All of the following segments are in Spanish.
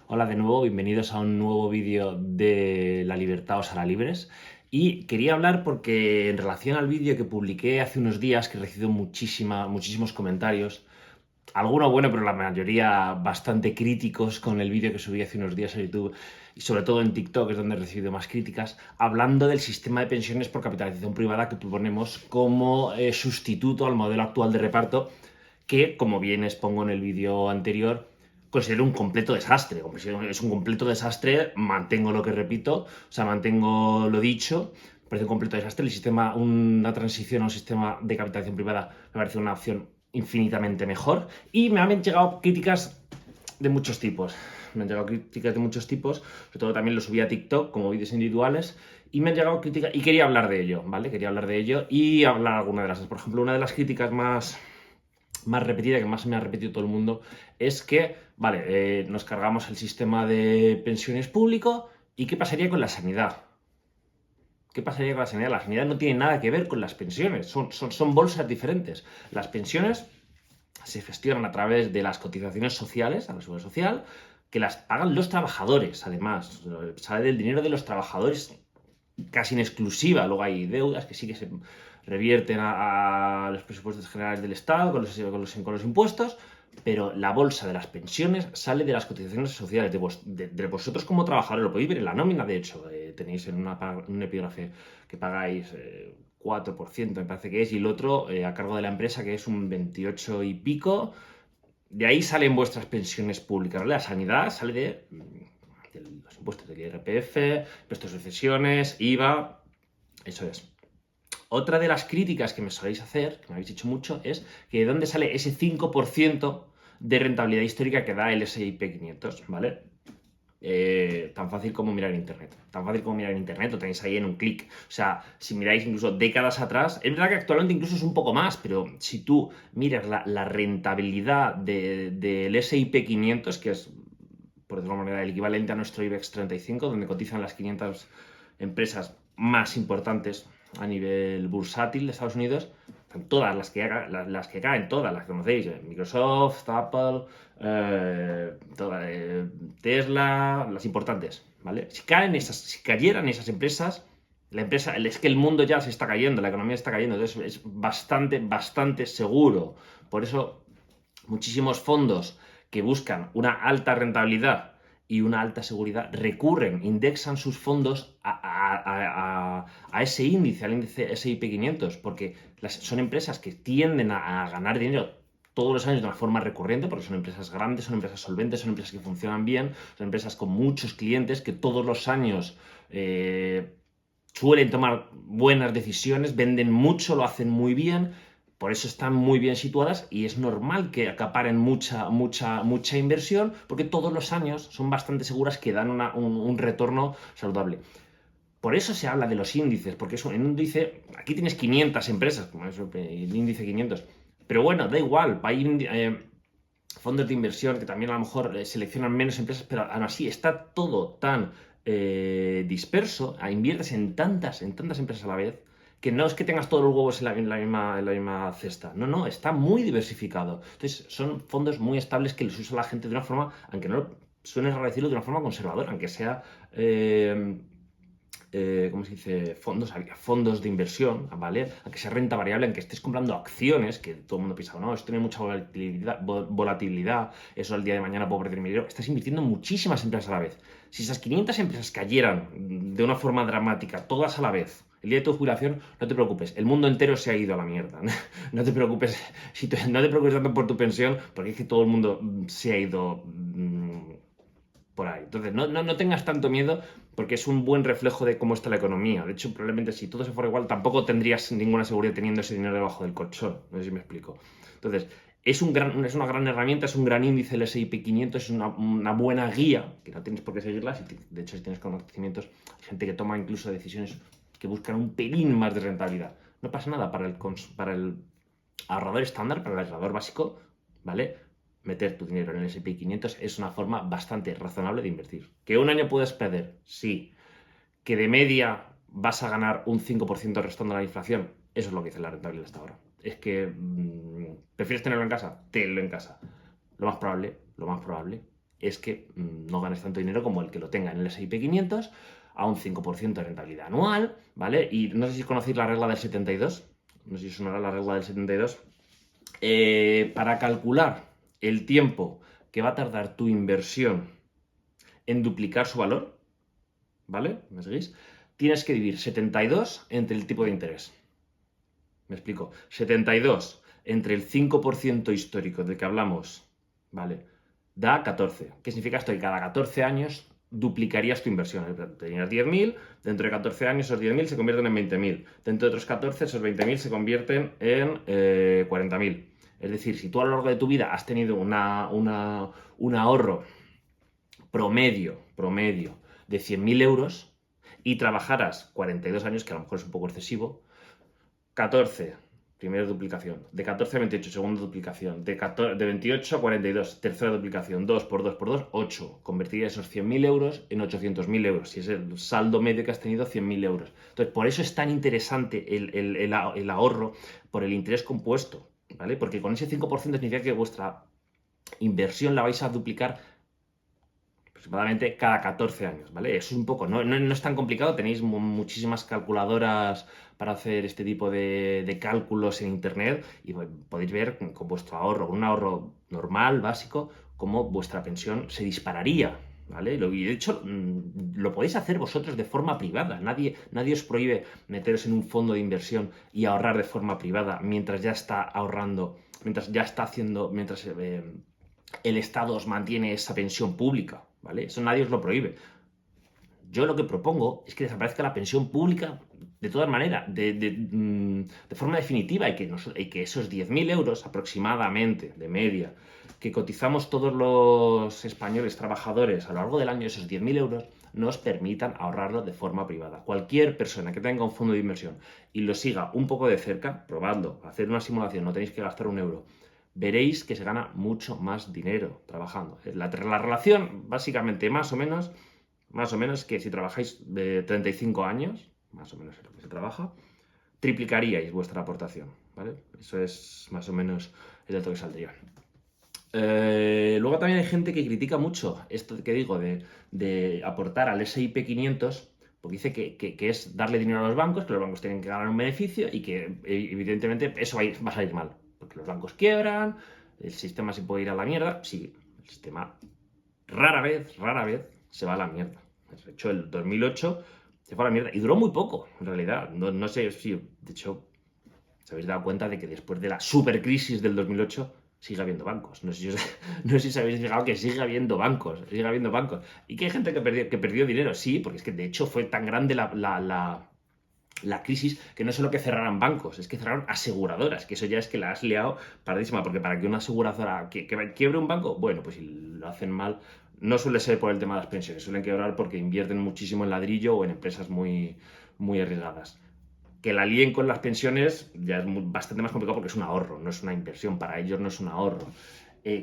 Hola de nuevo, bienvenidos a un nuevo vídeo de La libertad os hará libres. Y quería hablar porque en relación al vídeo que publiqué hace unos días, que recibió muchísimos comentarios, algunos bueno, pero la mayoría bastante críticos con el vídeo que subí hace unos días a YouTube y sobre todo en TikTok es donde he recibido más críticas, hablando del sistema de pensiones por capitalización privada que proponemos como sustituto al modelo actual de reparto que, como bien expongo en el vídeo anterior, considero un completo desastre. Es un completo desastre, mantengo lo que repito, o sea, mantengo lo dicho, me parece un completo desastre. Una transición a un sistema de capitalización privada me parece una opción infinitamente mejor y me han llegado críticas de muchos tipos. Me han llegado críticas de muchos tipos, sobre todo también lo subí a TikTok como vídeos individuales y me han llegado críticas y quería hablar de ello, ¿vale? Quería hablar de ello y hablar alguna de las. Por ejemplo, una de las críticas más repetida, que más me ha repetido todo el mundo, es que, vale, nos cargamos el sistema de pensiones público y ¿qué pasaría con la sanidad? ¿Qué pasaría con la sanidad? La sanidad no tiene nada que ver con las pensiones, son bolsas diferentes. Las pensiones se gestionan a través de las cotizaciones sociales, a la seguridad social, que las pagan los trabajadores, además. Sale del dinero de los trabajadores casi en exclusiva. Luego hay deudas que sí que se revierten a los presupuestos generales del Estado con los impuestos, pero la bolsa de las pensiones sale de las cotizaciones sociales, de vosotros como trabajadores. Lo podéis ver en la nómina, de hecho. Tenéis en un epígrafe que pagáis 4%, me parece que es, y el otro a cargo de la empresa, que es un 28 y pico. De ahí salen vuestras pensiones públicas, ¿vale? La sanidad sale de los impuestos del IRPF, impuestos de sucesiones, IVA, eso es. Otra de las críticas que me soléis hacer, que me habéis dicho mucho, es que de dónde sale ese 5% de rentabilidad histórica que da el S&P 500, ¿vale? Tan fácil como mirar en internet. Tan fácil como mirar en internet, lo tenéis ahí en un clic. O sea, si miráis incluso décadas atrás, es verdad que actualmente incluso es un poco más, pero si tú miras la rentabilidad del S&P 500, que es, por decirlo de alguna manera, el equivalente a nuestro IBEX 35, donde cotizan las 500 empresas más importantes a nivel bursátil de Estados Unidos, todas las que caen, todas las que conocéis, Microsoft, Apple, Tesla, las importantes, ¿vale? Si cayeran esas empresas, es que el mundo ya se está cayendo, la economía está cayendo, entonces es bastante seguro. Por eso muchísimos fondos que buscan una alta rentabilidad y una alta seguridad indexan sus fondos a ese índice, al índice S&P 500, porque son empresas que tienden a ganar dinero todos los años de una forma recurrente, porque son empresas grandes, son empresas solventes, son empresas que funcionan bien, son empresas con muchos clientes que todos los años suelen tomar buenas decisiones, venden mucho, lo hacen muy bien, por eso están muy bien situadas y es normal que acaparen mucha inversión, porque todos los años son bastante seguras que dan un retorno saludable. Por eso se habla de los índices, porque es un índice, aquí tienes 500 empresas, como es el índice 500, pero bueno, da igual, hay fondos de inversión que también a lo mejor seleccionan menos empresas, pero aún así está todo tan disperso, inviertes en tantas empresas a la vez, que no es que tengas todos los huevos en la misma cesta, no, está muy diversificado. Entonces son fondos muy estables que los usa la gente de una forma, aunque no suene raro decirlo, de una forma conservadora, aunque sea ¿cómo se dice? Fondos de inversión, ¿vale? Aunque sea renta variable, aunque estés comprando acciones, que todo el mundo piensa, no, esto tiene mucha volatilidad, eso al día de mañana puedo perder mi dinero. Estás invirtiendo en muchísimas empresas a la vez. Si esas 500 empresas cayeran de una forma dramática, todas a la vez, el día de tu jubilación, no te preocupes, el mundo entero se ha ido a la mierda. No te preocupes, no te preocupes tanto por tu pensión, porque es que todo el mundo se ha ido por ahí. Entonces, no tengas tanto miedo porque es un buen reflejo de cómo está la economía. De hecho, probablemente si todo se fuera igual, tampoco tendrías ninguna seguridad teniendo ese dinero debajo del colchón. No sé si me explico. Entonces, es una gran herramienta, es un gran índice el S&P 500, es una buena guía, que no tienes por qué seguirla. De hecho, si tienes conocimientos, hay gente que toma incluso decisiones que buscan un pelín más de rentabilidad. No pasa nada para el ahorrador estándar, para el ahorrador básico, ¿vale? Meter tu dinero en el S&P 500 es una forma bastante razonable de invertir. ¿Que un año puedes perder? Sí. ¿Que de media vas a ganar un 5% restando la inflación? Eso es lo que dice la rentabilidad hasta ahora. Es que, ¿prefieres tenerlo en casa? Tenlo en casa. Lo más probable es que no ganes tanto dinero como el que lo tenga en el S&P 500 a un 5% de rentabilidad anual, ¿vale? Y no sé si conocéis la regla del 72, no sé si sonará la regla del 72. Para calcular el tiempo que va a tardar tu inversión en duplicar su valor, ¿vale? ¿Me seguís? Tienes que dividir 72 entre el tipo de interés. Me explico. 72 entre el 5% histórico del que hablamos, ¿vale? Da 14. ¿Qué significa esto? Que cada 14 años duplicarías tu inversión. Tenías 10.000, dentro de 14 años esos 10.000 se convierten en 20.000. Dentro de otros 14, esos 20.000 se convierten en 40.000. Es decir, si tú a lo largo de tu vida has tenido un ahorro promedio de 100.000 euros y trabajaras 42 años, que a lo mejor es un poco excesivo, 14, primera duplicación, de 14 a 28, segunda duplicación, de 28 a 42, tercera duplicación, 2 por 2 por 2, 8. Convertiría esos 100.000 euros en 800.000 euros, si es el saldo medio que has tenido, 100.000 euros. Entonces, por eso es tan interesante el ahorro por el interés compuesto, ¿vale? Porque con ese 5% significa que vuestra inversión la vais a duplicar aproximadamente cada 14 años, ¿vale? Eso es un poco, no es tan complicado, tenéis muchísimas calculadoras para hacer este tipo de cálculos en internet y podéis ver con vuestro ahorro, con un ahorro normal, básico, cómo vuestra pensión se dispararía, ¿vale? Y de hecho lo podéis hacer vosotros de forma privada, nadie os prohíbe meteros en un fondo de inversión y ahorrar de forma privada mientras ya está ahorrando, mientras ya está haciendo, mientras el Estado os mantiene esa pensión pública, ¿vale? Eso nadie os lo prohíbe. Yo lo que propongo es que desaparezca la pensión pública de todas maneras, de forma definitiva, y que esos 10.000 euros aproximadamente, de media, que cotizamos todos los españoles trabajadores a lo largo del año, esos 10.000 euros, nos permitan ahorrarlo de forma privada. Cualquier persona que tenga un fondo de inversión y lo siga un poco de cerca, probadlo, hacer una simulación, no tenéis que gastar un euro, veréis que se gana mucho más dinero trabajando. La relación, básicamente, más o menos, que si trabajáis de 35 años, más o menos es lo que se trabaja, triplicaríais vuestra aportación, ¿vale? Eso es más o menos el dato que saldría. Luego también hay gente que critica mucho esto que digo de aportar al S&P 500, porque dice que es darle dinero a los bancos, que los bancos tienen que ganar un beneficio y que evidentemente eso va a salir mal, porque los bancos quiebran, el sistema se puede ir a la mierda. Sí, el sistema rara vez se va a la mierda. De hecho, el 2008 se fue a la mierda y duró muy poco, en realidad. No sé si, de hecho, se habéis dado cuenta de que después de la supercrisis del 2008 sigue habiendo bancos. No sé si os habéis fijado que sigue habiendo bancos. Y que hay gente que perdió dinero, sí, porque es que de hecho fue tan grande la crisis que no solo que cerraran bancos, es que cerraron aseguradoras, que eso ya es que la has liado paradísima, porque para que una aseguradora que quiebre un banco, bueno, pues si lo hacen mal, no suele ser por el tema de las pensiones, suelen quebrar porque invierten muchísimo en ladrillo o en empresas muy, muy arriesgadas. Que la líen con las pensiones ya es bastante más complicado porque es un ahorro, no es una inversión, para ellos no es un ahorro.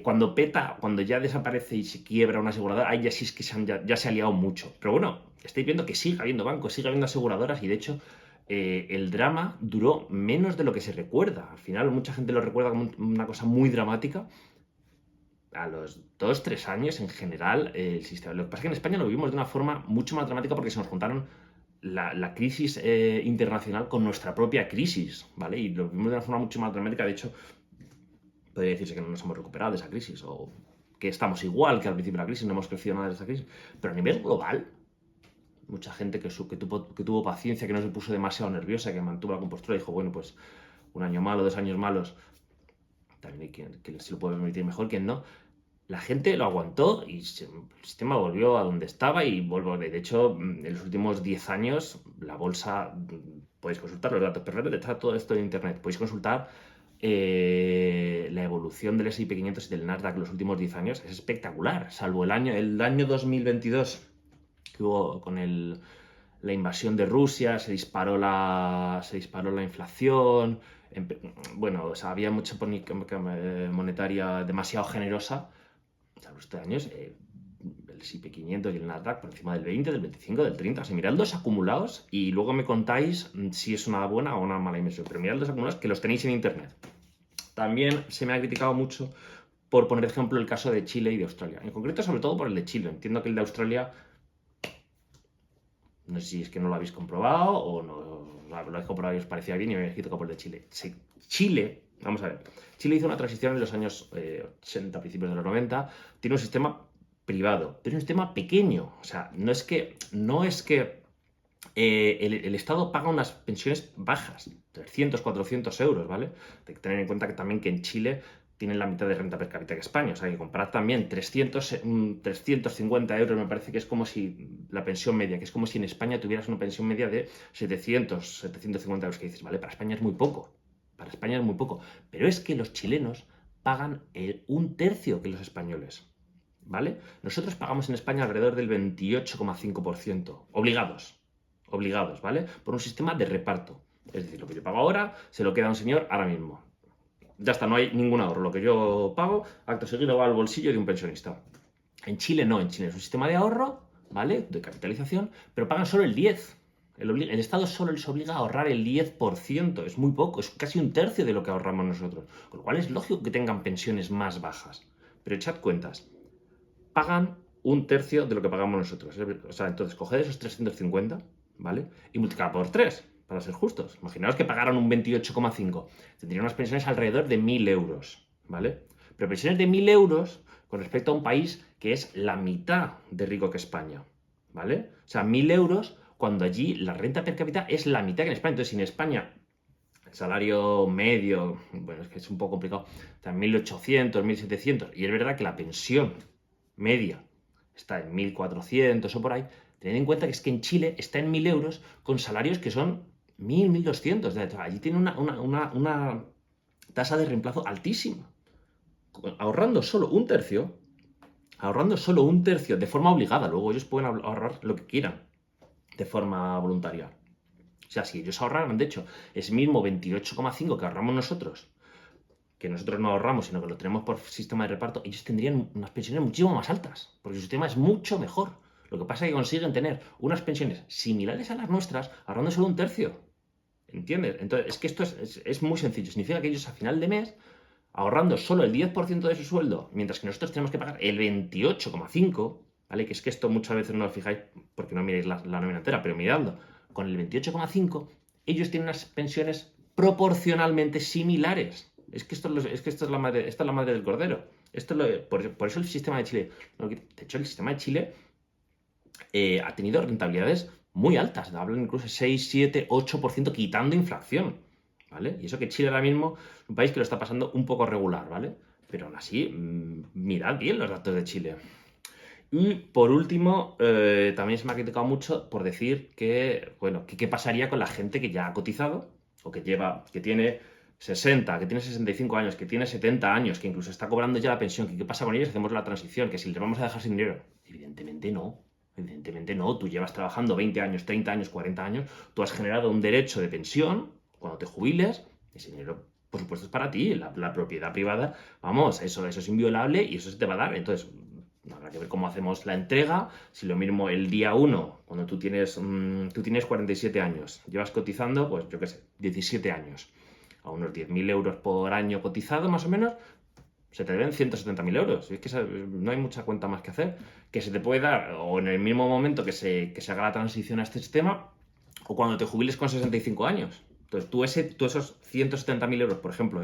Cuando peta, cuando ya desaparece y se quiebra una aseguradora, ahí ya sí es que ya se ha liado mucho. Pero bueno, estáis viendo que sigue habiendo bancos, sigue habiendo aseguradoras y de hecho el drama duró menos de lo que se recuerda. Al final mucha gente lo recuerda como una cosa muy dramática. A los 2-3 años en general el sistema. Lo que pasa es que en España lo vivimos de una forma mucho más dramática porque se nos juntaron la crisis internacional con nuestra propia crisis, ¿vale? Y lo vimos de una forma mucho más dramática. De hecho, podría decirse que no nos hemos recuperado de esa crisis o que estamos igual que al principio de la crisis, no hemos crecido nada de esa crisis. Pero a nivel global, mucha gente que tuvo paciencia, que no se puso demasiado nerviosa, que mantuvo la compostura y dijo, bueno, pues un año malo, 2 años malos, también hay quien se lo puede permitir mejor, quien no. La gente lo aguantó y el sistema volvió a donde estaba y volvió. De hecho, en los últimos 10 años, la bolsa, podéis consultar los datos, pero está todo esto en internet. Podéis consultar la evolución del S&P 500 y del Nasdaq en los últimos 10 años. Es espectacular, salvo el año 2022, que hubo con la invasión de Rusia, se disparó la inflación. Bueno, o sea, había mucha política monetaria demasiado generosa. Estos años, el S&P 500 y el Nasdaq por encima del 20, del 25, del 30. O sea, mirad los acumulados y luego me contáis si es una buena o una mala inversión. Pero mirad los acumulados que los tenéis en internet. También se me ha criticado mucho por poner de ejemplo el caso de Chile y de Australia. En concreto, sobre todo por el de Chile. Entiendo que el de Australia, no sé si es que no lo habéis comprobado o no lo habéis comprobado y os parecía bien y me habéis quitado por el de Chile. Sí, Chile, vamos a ver, Chile hizo una transición en los años 80, principios de los 90, tiene un sistema privado, pero es un sistema pequeño. O sea, no es que el Estado paga unas pensiones bajas, 300, 400 euros, ¿vale? Hay que tener en cuenta que también que en Chile tienen la mitad de renta per cápita que España, o sea, que comprar también 350 euros me parece que es como si la pensión media, que es como si en España tuvieras una pensión media de 700, 750 euros, que dices, vale, para España es muy poco, para España es muy poco, pero es que los chilenos pagan un tercio que los españoles, ¿vale? Nosotros pagamos en España alrededor del 28,5%, obligados, ¿vale? Por un sistema de reparto. Es decir, lo que yo pago ahora se lo queda a un señor ahora mismo. Ya está, no hay ningún ahorro. Lo que yo pago, acto seguido, va al bolsillo de un pensionista. En Chile no, en Chile es un sistema de ahorro, ¿vale? De capitalización, pero pagan solo el 10%. El Estado solo les obliga a ahorrar el 10%, es muy poco, es casi un tercio de lo que ahorramos nosotros. Con lo cual es lógico que tengan pensiones más bajas. Pero echad cuentas, pagan un tercio de lo que pagamos nosotros. O sea, entonces coged esos 350, ¿vale? Y multiplicad por 3, para ser justos. Imaginaos que pagaron un 28,5. Tendrían unas pensiones alrededor de 1.000 euros, ¿vale? Pero pensiones de 1.000 euros con respecto a un país que es la mitad de rico que España, ¿vale? O sea, 1.000 euros cuando allí la renta per cápita es la mitad que en España. Entonces, si en España el salario medio, bueno, es que es un poco complicado, está en 1.800, 1.700, y es verdad que la pensión media está en 1.400 o por ahí, tened en cuenta que es que en Chile está en 1.000 euros con salarios que son 1.000, 1.200. Allí tiene una tasa de reemplazo altísima. Ahorrando solo un tercio de forma obligada. Luego ellos pueden ahorrar lo que quieran de forma voluntaria. O sea, si ellos ahorraran, de hecho, ese mismo 28,5 que ahorramos nosotros, que nosotros no ahorramos, sino que lo tenemos por sistema de reparto, ellos tendrían unas pensiones muchísimo más altas, porque su sistema es mucho mejor. Lo que pasa es que consiguen tener unas pensiones similares a las nuestras, ahorrando solo un tercio. ¿Entiendes? Entonces, es que esto es muy sencillo. Significa que ellos a final de mes, ahorrando solo el 10% de su sueldo, mientras que nosotros tenemos que pagar el 28,5%, ¿vale? Que es que esto muchas veces no lo fijáis porque no miráis la nómina entera, pero miradlo, con el 28,5%, ellos tienen unas pensiones proporcionalmente similares. Es que esto es la madre del cordero. Por eso el sistema de Chile, de hecho el sistema de Chile ha tenido rentabilidades muy altas, hablan incluso 6, 7, 8% quitando inflación, ¿vale? Y eso que Chile ahora mismo es un país que lo está pasando un poco regular, ¿vale? Pero aún así, mirad bien los datos de Chile. Y por último, también se me ha criticado mucho por decir que, bueno, qué pasaría con la gente que ya ha cotizado o que tiene 60, que tiene 65 años, que tiene 70 años, que incluso está cobrando ya la pensión, que qué pasa con ellos, hacemos la transición, que si les vamos a dejar sin dinero. Evidentemente no, tú llevas trabajando 20 años, 30 años, 40 años, tú has generado un derecho de pensión, cuando te jubiles, ese dinero, por supuesto, es para ti, la propiedad privada, vamos, eso es inviolable y eso se te va a dar. Entonces, habrá que ver cómo hacemos la entrega. Si lo mismo el día 1, cuando tú tienes 47 años, llevas cotizando, pues yo qué sé, 17 años, a unos 10.000 euros por año cotizado más o menos, se te deben 170.000 euros. Es que no hay mucha cuenta más que hacer. Que se te puede dar o en el mismo momento que se haga la transición a este sistema o cuando te jubiles con 65 años. Entonces tú esos 170.000 euros, por ejemplo,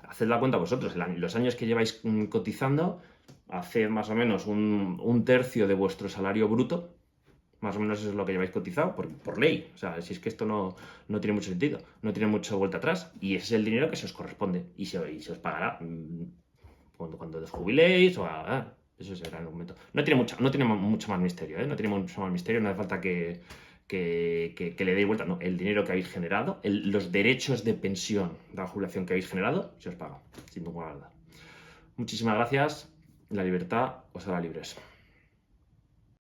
haced la cuenta vosotros, los años que lleváis cotizando, haced más o menos un tercio de vuestro salario bruto, más o menos eso es lo que lleváis cotizado por ley. O sea, si es que esto no tiene mucho sentido, no tiene mucha vuelta atrás. Y ese es el dinero que se os corresponde y se os pagará cuando os jubiléis o eso será en un momento. No tiene mucho más misterio, ¿eh? No tiene mucho más misterio, no hace falta que le deis vuelta. No, el dinero que habéis generado, los derechos de pensión de la jubilación que habéis generado, se os paga, sin ninguna duda. Muchísimas gracias. La libertad os hará libres.